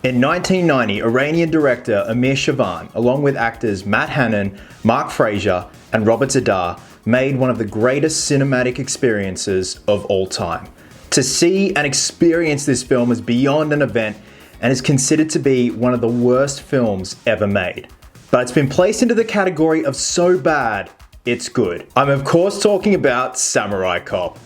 In 1990, Iranian director Amir Shavan, along with actors Matt Hannon, Mark Fraser, and Robert Zadar, made one of the greatest cinematic experiences of all time. To see and experience this film is beyond an event and is considered to be one of the worst films ever made. But it's been placed into the category of so bad, it's good. I'm of course talking about Samurai Cop.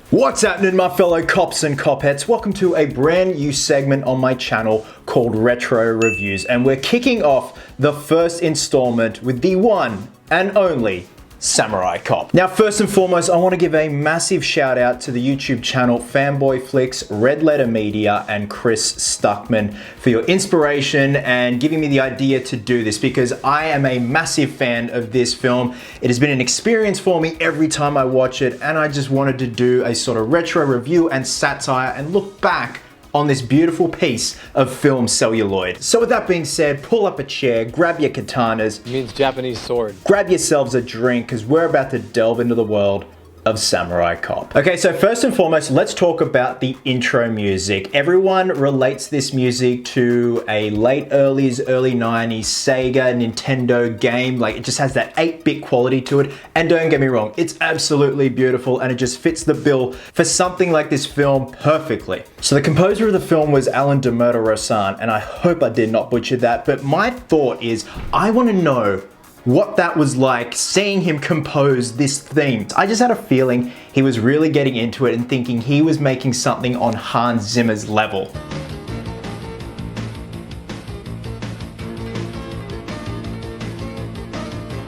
What's happening, my fellow cops and copettes? Welcome to a brand new segment on my channel called Retro Reviews, and we're kicking off the first installment with the one and only Samurai Cop. Now, first and foremost, I want to give a massive shout out to the YouTube channel Fanboy Flicks, Red Letter Media, and Chris Stuckmann for your inspiration and giving me the idea to do this, because I am a massive fan of this film. It has been an experience for me every time I watch it, and I just wanted to do a sort of retro review and satire and look back on this beautiful piece of film celluloid. So with that being said, pull up a chair, grab your katanas. It means Japanese sword. Grab yourselves a drink, because we're about to delve into the world of Samurai Cop. Okay, so first and foremost, let's talk about the intro music. Everyone relates this music to a late early 90s Sega, Nintendo game. Like, it just has that 8-bit quality to it. And don't get me wrong, it's absolutely beautiful and it just fits the bill for something like this film perfectly. So the composer of the film was Alan Demerta-Rosan, and I hope I did not butcher that, but my thought is, I want to know what that was like seeing him compose this theme. I just had a feeling he was really getting into it and thinking he was making something on Hans Zimmer's level.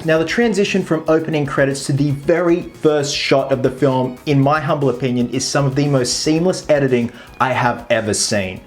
Now, the transition from opening credits to the very first shot of the film, in my humble opinion, is some of the most seamless editing I have ever seen.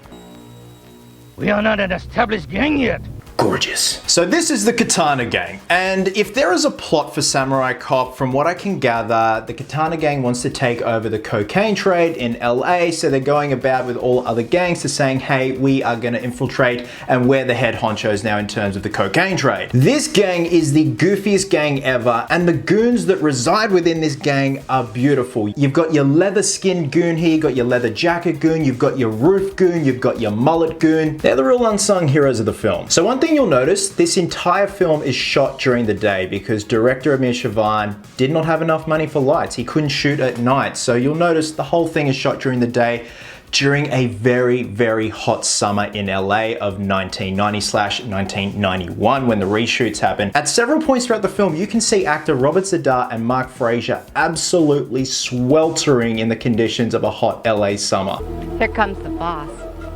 We are not an established gang yet. Gorgeous. So this is the Katana Gang, and if there is a plot for Samurai Cop, from what I can gather, the Katana Gang wants to take over the cocaine trade in LA, so they're going about with all other gangs to saying, hey, we are gonna infiltrate and we're the head honchos now in terms of the cocaine trade. This gang is the goofiest gang ever, and the goons that reside within this gang are beautiful. You've got your leather skinned goon here, you've got your leather jacket goon, you've got your roof goon, you've got your mullet goon. They're the real unsung heroes of the film. So one thing you'll notice, this entire film is shot during the day because director Amir Shavan did not have enough money for lights. He couldn't shoot at night. So you'll notice the whole thing is shot during the day during a very, very hot summer in LA of 1990/1991 when the reshoots happened. At several points throughout the film, you can see actor Robert Zadar and Mark Fraser absolutely sweltering in the conditions of a hot LA summer. Here comes the boss.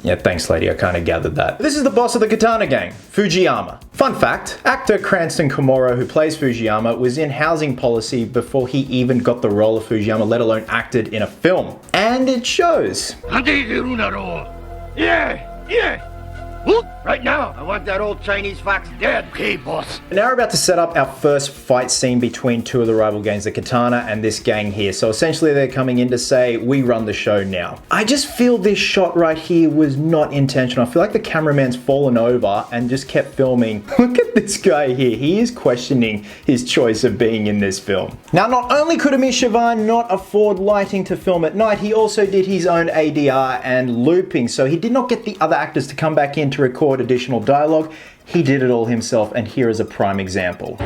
Yeah, thanks lady, I kind of gathered that. This is the boss of the Katana Gang, Fujiyama. Fun fact, actor Cranston Komuro, who plays Fujiyama, was in housing policy before he even got the role of Fujiyama, let alone acted in a film. And it shows. Yeah. Right now, I want that old Chinese fox dead. Okay, boss. Now we're about to set up our first fight scene between two of the rival gangs, the Katana and this gang here. So essentially they're coming in to say, we run the show now. I just feel this shot right here was not intentional. I feel like the cameraman's fallen over and just kept filming. Look at this guy here. He is questioning his choice of being in this film. Now, not only could Amir Shavan not afford lighting to film at night, he also did his own ADR and looping. So he did not get the other actors to come back in to record additional dialogue. He did it all himself, and here is a prime example.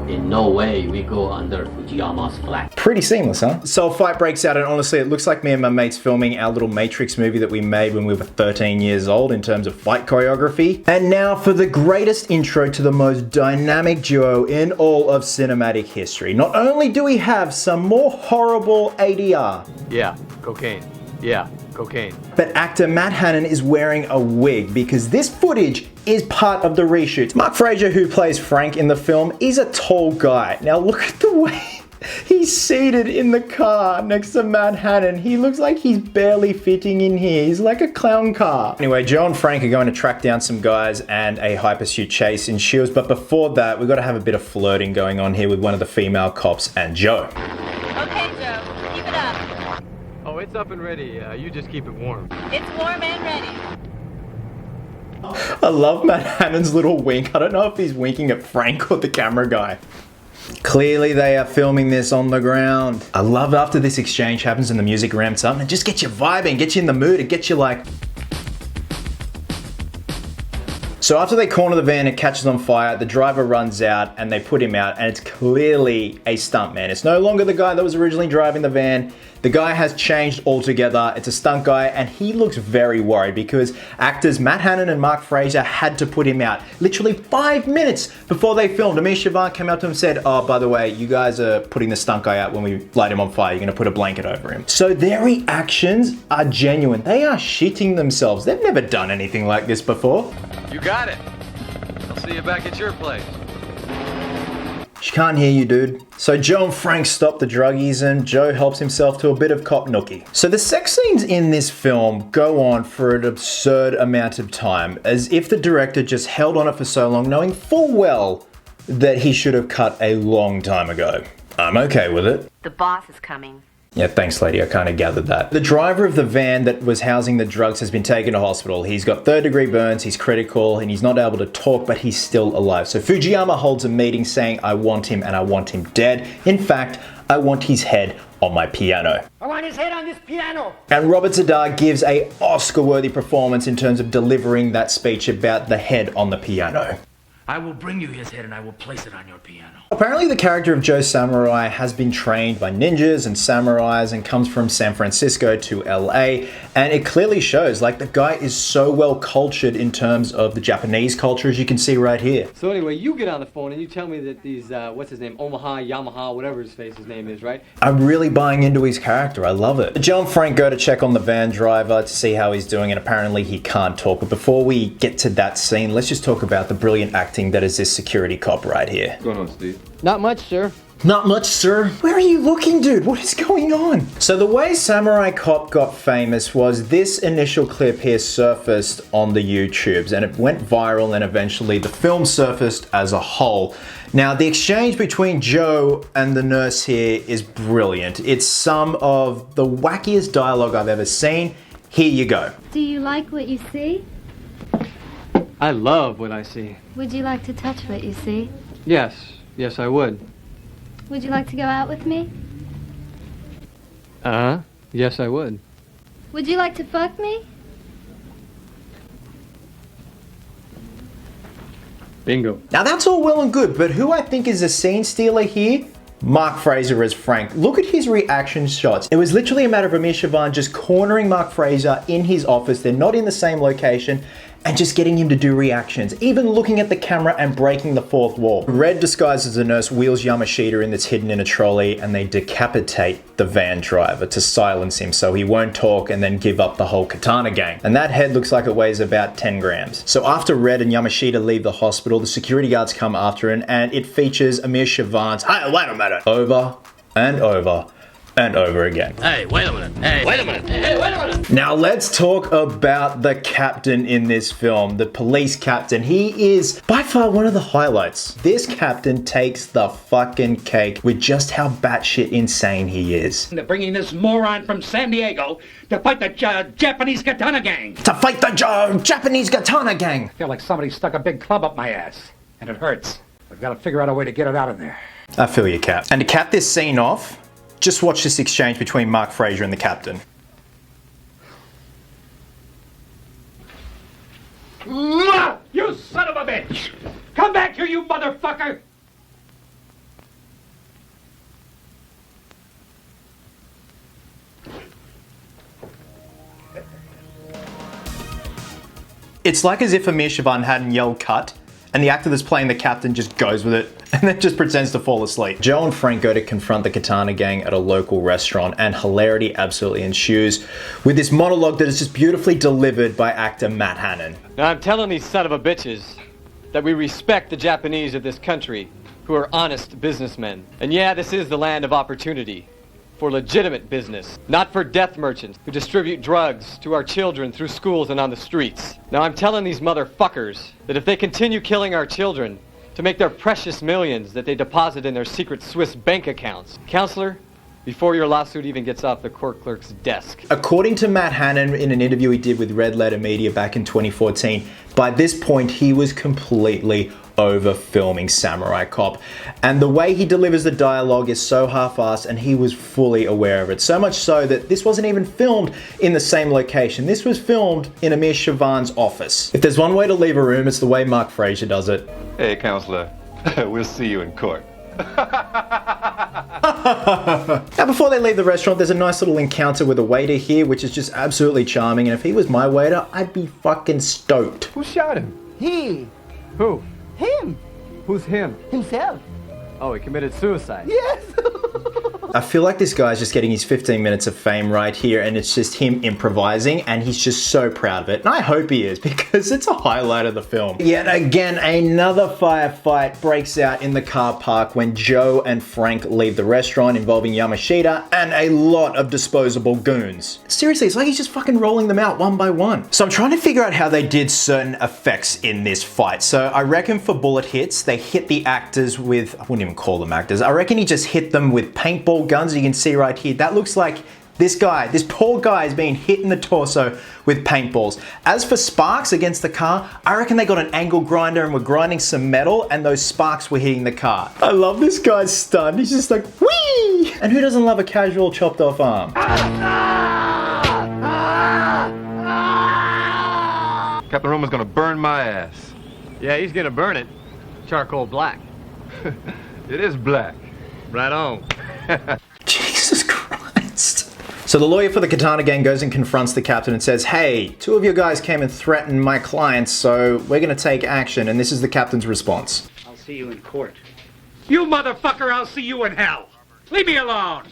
In no way we go under Fujiyama's flag. Pretty seamless, huh? So a fight breaks out, and honestly, it looks like me and my mates filming our little Matrix movie that we made when we were 13 years old in terms of fight choreography. And now for the greatest intro to the most dynamic duo in all of cinematic history. Not only do we have some more horrible ADR. Yeah, cocaine. Yeah, cocaine. But actor Matt Hannon is wearing a wig because this footage is part of the reshoots. Mark Fraser, who plays Frank in the film, is a tall guy. Now look at the way he's seated in the car next to Matt Hannon. He looks like he's barely fitting in here. He's like a clown car. Anyway, Joe and Frank are going to track down some guys and a high pursuit chase ensues. But before that, we've got to have a bit of flirting going on here with one of the female cops and Joe. Okay, Joe, keep it up. Oh, it's up and ready. You just keep it warm. It's warm and ready. I love Matt Hannon's little wink. I don't know if he's winking at Frank or the camera guy. Clearly they are filming this on the ground. I love after this exchange happens and the music ramps up and it just gets you vibing, gets you in the mood, it gets you like... So after they corner the van, it catches on fire, the driver runs out and they put him out, and it's clearly a stuntman. It's no longer the guy that was originally driving the van. The guy has changed altogether. It's a stunt guy and he looks very worried because actors Matt Hannon and Mark Fraser had to put him out literally 5 minutes before they filmed. Amir Sivan came up to him and said, oh, by the way, you guys are putting the stunt guy out when we light him on fire. You're gonna put a blanket over him. So their reactions are genuine. They are shitting themselves. They've never done anything like this before. You got it. I'll see you back at your place. She can't hear you, dude. So Joe and Frank stop the druggies and Joe helps himself to a bit of cop nookie. So the sex scenes in this film go on for an absurd amount of time, as if the director just held on it for so long, knowing full well that he should have cut a long time ago. I'm okay with it. The boss is coming. Yeah, thanks lady, I kind of gathered that. The driver of the van that was housing the drugs has been taken to hospital. He's got 3rd-degree burns, he's critical, and he's not able to talk, but he's still alive. So Fujiyama holds a meeting saying, I want him and I want him dead. In fact, I want his head on my piano. I want his head on this piano. And Robert Z'Dar gives a Oscar-worthy performance in terms of delivering that speech about the head on the piano. I will bring you his head and I will place it on your piano. Apparently the character of Joe Samurai has been trained by ninjas and samurais and comes from San Francisco to LA, and it clearly shows, like, the guy is so well cultured in terms of the Japanese culture, as you can see right here. So anyway, you get on the phone and you tell me that these, what's his name, Omaha, Yamaha, whatever his name is, right? I'm really buying into his character, I love it. Joe and Frank go to check on the van driver to see how he's doing, and apparently he can't talk. But before we get to that scene, let's just talk about the brilliant acting that is this security cop right here. What's going on, Steve? Not much, sir. Not much, sir. Where are you looking, dude? What is going on? So the way Samurai Cop got famous was this initial clip here surfaced on the YouTubes, and it went viral, and eventually the film surfaced as a whole. Now, the exchange between Joe and the nurse here is brilliant. It's some of the wackiest dialogue I've ever seen. Here you go. Do you like what you see? I love what I see. Would you like to touch what you see? Yes, I would. Would you like to go out with me? Uh-huh. Yes, I would. Would you like to fuck me? Bingo. Now that's all well and good, but who I think is a scene stealer here? Mark Fraser as Frank. Look at his reaction shots. It was literally a matter of Amir Sivan just cornering Mark Fraser in his office. They're not in the same location, and just getting him to do reactions, even looking at the camera and breaking the fourth wall. Red, disguised as a nurse, wheels Yamashita in that's hidden in a trolley, and they decapitate the van driver to silence him so he won't talk and then give up the whole katana gang. And that head looks like it weighs about 10 grams. So after Red and Yamashita leave the hospital, the security guards come after him, and it features Amir Sivan's, hey, wait a minute, over and over and over again. Hey, wait a minute. Hey, wait a minute. Hey, wait a minute. Now let's talk about the captain in this film, the police captain. He is by far one of the highlights. This captain takes the fucking cake with just how batshit insane he is. They're bringing this moron from San Diego to fight the Japanese katana gang. To fight the Japanese katana gang! I feel like somebody stuck a big club up my ass, and it hurts. I've got to figure out a way to get it out of there. I feel you, Cap. And to cap this scene off, just watch this exchange between Mark Fraser and the captain. You son of a bitch! Come back here, you motherfucker! It's like as if Amir Sivan hadn't yelled cut, and the actor that's playing the captain just goes with it and then just pretends to fall asleep. Joe and Frank go to confront the Katana gang at a local restaurant, and hilarity absolutely ensues with this monologue that is just beautifully delivered by actor Matt Hannon. Now I'm telling these son of a bitches that we respect the Japanese of this country who are honest businessmen. And yeah, this is the land of opportunity for legitimate business, not for death merchants who distribute drugs to our children through schools and on the streets. Now I'm telling these motherfuckers that if they continue killing our children to make their precious millions that they deposit in their secret Swiss bank accounts, counselor, before your lawsuit even gets off the court clerk's desk. According to Matt Hannon in an interview he did with Red Letter Media back in 2014, by this point he was completely over filming Samurai Cop. And the way he delivers the dialogue is so half-assed, and he was fully aware of it. So much so that this wasn't even filmed in the same location. This was filmed in Amir Shavan's office. If there's one way to leave a room, it's the way Mark Fraser does it. Hey, counselor. We'll see you in court. Now, before they leave the restaurant, there's a nice little encounter with a waiter here, which is just absolutely charming. And if he was my waiter, I'd be fucking stoked. Who shot him? He. Who? Him. Who's him? Himself. Oh, he committed suicide. Yes. I feel like this guy's just getting his 15 minutes of fame right here, and it's just him improvising, and he's just so proud of it. And I hope he is, because it's a highlight of the film. Yet again, another firefight breaks out in the car park when Joe and Frank leave the restaurant, involving Yamashita and a lot of disposable goons. Seriously, it's like he's just fucking rolling them out one by one. So I'm trying to figure out how they did certain effects in this fight. So I reckon for bullet hits, they hit the actors with, I wouldn't even call them actors, I reckon he just hit them with paintball guns. You can see right here, that looks like this guy, this poor guy is being hit in the torso with paintballs. As for sparks against the car, I reckon they got an angle grinder and were grinding some metal, and those sparks were hitting the car. I love this guy's stunt. He's just like, whee! And who doesn't love a casual chopped off arm? Captain Roman's gonna burn my ass. Yeah, he's gonna burn it. Charcoal black. It is black. Right on. Jesus Christ. So the lawyer for the Katana gang goes and confronts the captain and says, hey, two of your guys came and threatened my clients, so we're gonna take action. And this is the captain's response. I'll see you in court. You motherfucker, I'll see you in hell. Leave me alone.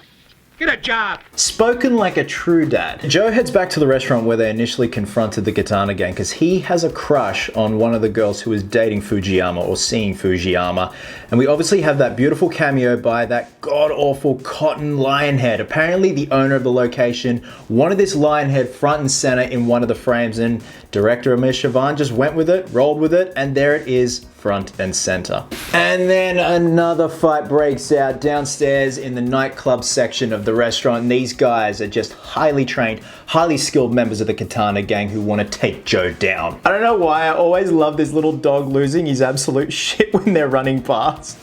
Get a job. Spoken like a true dad. Joe heads back to the restaurant where they initially confronted the Katana gang because he has a crush on one of the girls who is dating Fujiyama or seeing Fujiyama. And we obviously have that beautiful cameo by that god-awful cotton lion head. Apparently the owner of the location wanted this lion head front and center in one of the frames, and director Amir Shavan just went with it, rolled with it, and there it is, front and center. And then another fight breaks out downstairs in the nightclub section of the restaurant. And these guys are just highly trained, highly skilled members of the Katana gang who want to take Joe down. I don't know why, I always love this little dog losing his absolute shit when they're running past.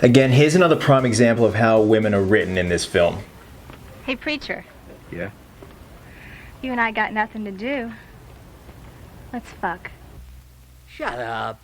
Again, here's another prime example of how women are written in this film. Hey, preacher. Yeah? You and I got nothing to do. Let's fuck. Shut up.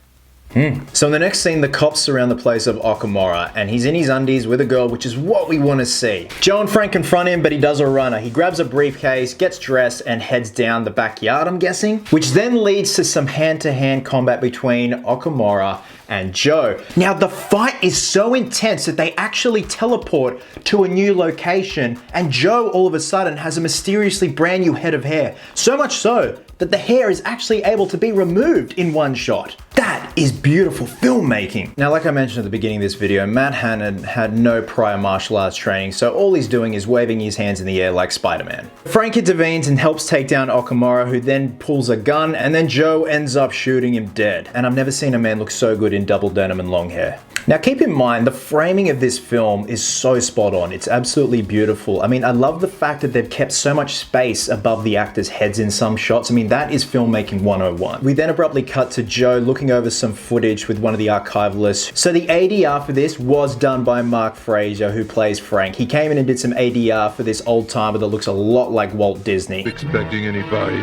So in the next scene, the cops surround the place of Okamura, and he's in his undies with a girl, which is what we want to see. Joe and Frank confront him, but he does a runner. He grabs a briefcase, gets dressed, and heads down the backyard, I'm guessing, which then leads to some hand-to-hand combat between Okamura and Joe. Now, the fight is so intense that they actually teleport to a new location, and Joe all of a sudden has a mysteriously brand new head of hair. So much so that the hair is actually able to be removed in one shot. That is beautiful filmmaking. Now, like I mentioned at the beginning of this video, Matt Hannon had no prior martial arts training, so all he's doing is waving his hands in the air like Spider-Man. Frank intervenes and helps take down Okamura, who then pulls a gun, and then Joe ends up shooting him dead. And I've never seen a man look so good in double denim and long hair. Now, keep in mind, the framing of this film is so spot on. It's absolutely beautiful. I mean, I love the fact that they've kept so much space above the actors' heads in some shots. I mean, that is filmmaking 101. We then abruptly cut to Joe looking over some footage with one of the archivalists. So the ADR for this was done by Mark Fraser, who plays Frank. He came in and did some ADR for this old timer that looks a lot like Walt Disney. Expecting anybody?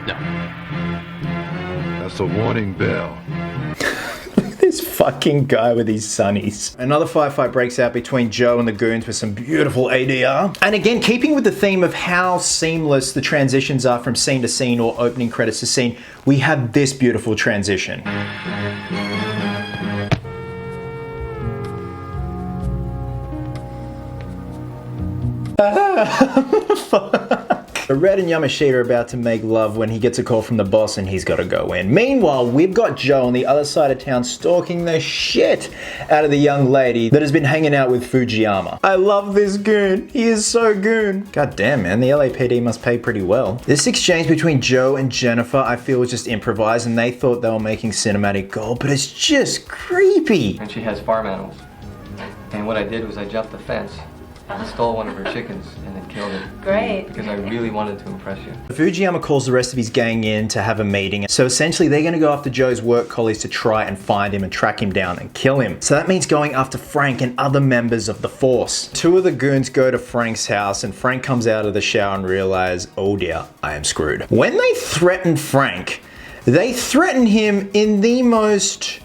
No. That's a warning bell. This fucking guy with his sunnies. Another firefight breaks out between Joe and the goons with some beautiful ADR. And again, keeping with the theme of how seamless the transitions are from scene to scene or opening credits to scene, we have this beautiful transition. Red and Yamashita are about to make love when he gets a call from the boss and he's got to go in. Meanwhile, we've got Joe on the other side of town stalking the shit out of the young lady that has been hanging out with Fujiyama. I love this goon. He is so goon. God damn, man. The LAPD must pay pretty well. This exchange between Joe and Jennifer, I feel, was just improvised, and they thought they were making cinematic gold, but it's just creepy. And she has farm animals. And what I did was I jumped the fence I stole one of her chickens and then killed it. Great. Because I really wanted to impress you. Fujiyama calls the rest of his gang in to have a meeting. So essentially they're going to go after Joe's work colleagues to try and find him and track him down and kill him. So that means going after Frank and other members of the force. Two of the goons go to Frank's house and Frank comes out of the shower and realizes, oh dear, I am screwed. When they threaten Frank, they threaten him in the most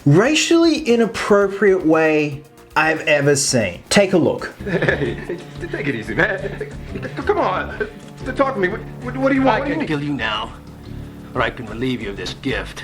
racially inappropriate way I've ever seen. Take a look. Hey, take it easy, man. Come on. Talk to me. What do you want? I can kill you now, or I can relieve you of this gift.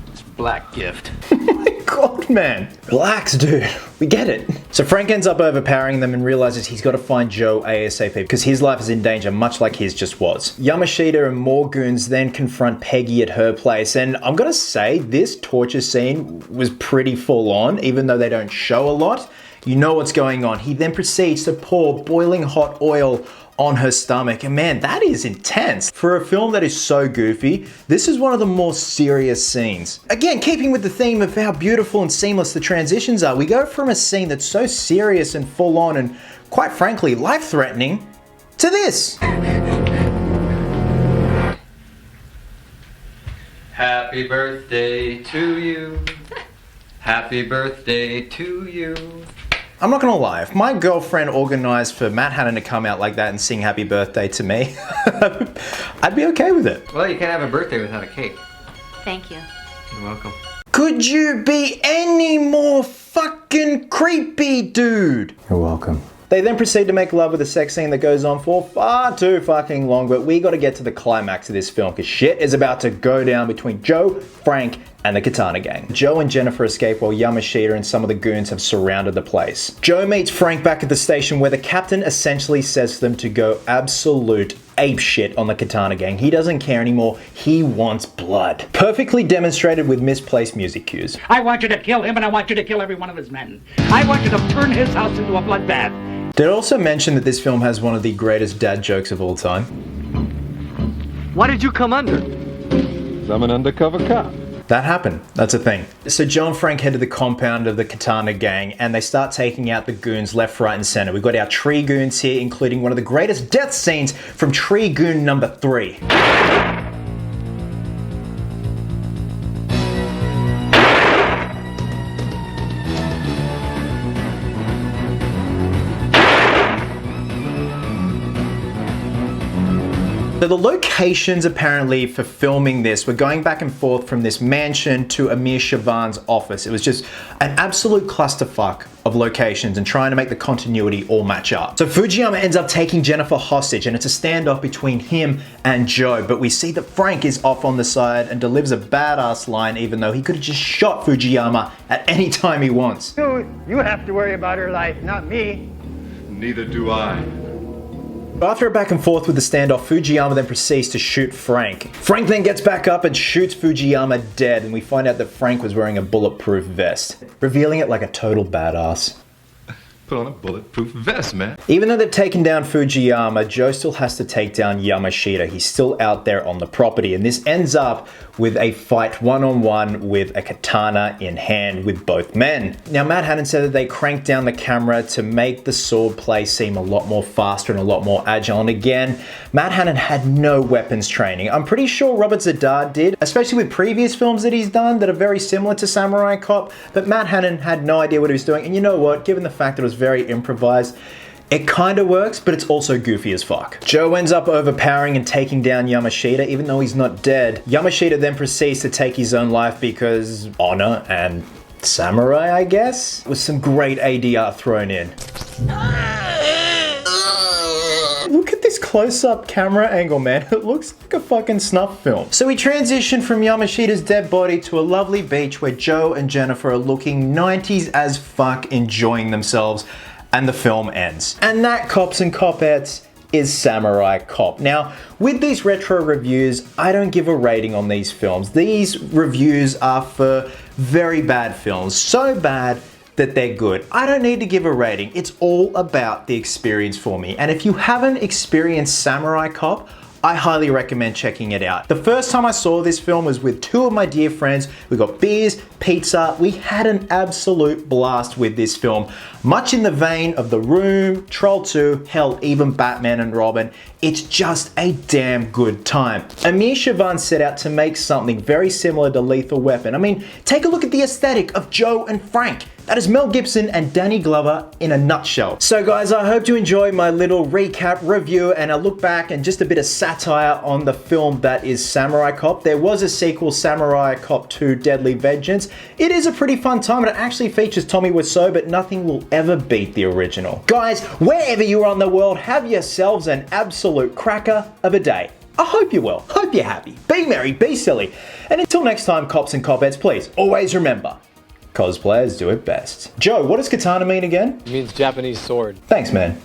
This black gift. Oh my god, man. Blacks, dude. We get it. So Frank ends up overpowering them and realizes he's got to find Joe ASAP because his life is in danger, much like his just was. Yamashita and more goons then confront Peggy at her place, and I'm gonna say this torture scene was pretty full on, even though they don't show a lot. You know what's going on. He then proceeds to pour boiling hot oil on her stomach, and man, that is intense. For a film that is so goofy, this is one of the more serious scenes. Again, keeping with the theme of how beautiful and seamless the transitions are, we go from a scene that's so serious and full on and quite frankly, life-threatening, to this. Happy birthday to you. Happy birthday to you. I'm not gonna lie, if my girlfriend organized for Matt Hannon to come out like that and sing happy birthday to me, I'd be okay with it. Well, you can't have a birthday without a cake. Thank you. You're welcome. Could you be any more fucking creepy, dude? You're welcome. They then proceed to make love with a sex scene that goes on for far too fucking long, but we gotta get to the climax of this film because shit is about to go down between Joe, Frank, and the Katana Gang. Joe and Jennifer escape while Yamashita and some of the goons have surrounded the place. Joe meets Frank back at the station where the captain essentially says to them to go absolute apeshit on the Katana Gang. He doesn't care anymore, he wants blood. Perfectly demonstrated with misplaced music cues. I want you to kill him, and I want you to kill every one of his men. I want you to turn his house into a bloodbath. Did I also mention that this film has one of the greatest dad jokes of all time? Why did you come under? I'm an undercover cop. That happened. That's a thing. So Joe and Frank head to the compound of the Katana Gang and they start taking out the goons left, right, and center. We've got our tree goons here, including one of the greatest death scenes from Tree Goon number 3. So the locations apparently for filming this were going back and forth from this mansion to Amir Shavan's office. It was just an absolute clusterfuck of locations and trying to make the continuity all match up. So Fujiyama ends up taking Jennifer hostage and it's a standoff between him and Joe, but we see that Frank is off on the side and delivers a badass line even though he could have just shot Fujiyama at any time he wants. You have to worry about her life, not me. Neither do I. After a back and forth with the standoff, Fujiyama then proceeds to shoot Frank. Frank then gets back up and shoots Fujiyama dead, and we find out that Frank was wearing a bulletproof vest, revealing it like a total badass. Put on a bulletproof vest, man. Even though they've taken down Fujiyama, Joe still has to take down Yamashita. He's still out there on the property, and this ends up with a fight one-on-one with a katana in hand with both men. Now, Matt Hannon said that they cranked down the camera to make the sword play seem a lot more faster and a lot more agile. And again, Matt Hannon had no weapons training. I'm pretty sure Robert Zadar did, especially with previous films that he's done that are very similar to Samurai Cop, but Matt Hannon had no idea what he was doing. And you know what? Given the fact that it was very improvised, it kind of works, but it's also goofy as fuck. Joe ends up overpowering and taking down Yamashita, even though he's not dead. Yamashita then proceeds to take his own life because honor and samurai, I guess? With some great ADR thrown in. Look at this close-up camera angle, man. It looks like a fucking snuff film. So we transition from Yamashita's dead body to a lovely beach where Joe and Jennifer are looking 90s as fuck, enjoying themselves, and the film ends. And that, cops and copettes, is Samurai Cop. Now, with these retro reviews, I don't give a rating on these films. These reviews are for very bad films. So bad that they're good. I don't need to give a rating. It's all about the experience for me. And if you haven't experienced Samurai Cop, I highly recommend checking it out. The first time I saw this film was with two of my dear friends. We got beers, pizza. We had an absolute blast with this film. Much in the vein of The Room, Troll 2, hell, even Batman and Robin. It's just a damn good time. Amir Shavan set out to make something very similar to Lethal Weapon. I mean, take a look at the aesthetic of Joe and Frank. That is Mel Gibson and Danny Glover in a nutshell. So guys, I hope you enjoyed my little recap review and a look back and just a bit of satire on the film that is Samurai Cop. There was a sequel, Samurai Cop 2 Deadly Vengeance. It is a pretty fun time and it actually features Tommy Wiseau, but nothing will ever beat the original. Guys, wherever you are in the world, have yourselves an absolute cracker of a day. I hope you're well, hope you're happy. Be merry, be silly. And until next time, cops and copheads, please always remember, cosplayers do it best. Joe, what does katana mean again? It means Japanese sword. Thanks, man.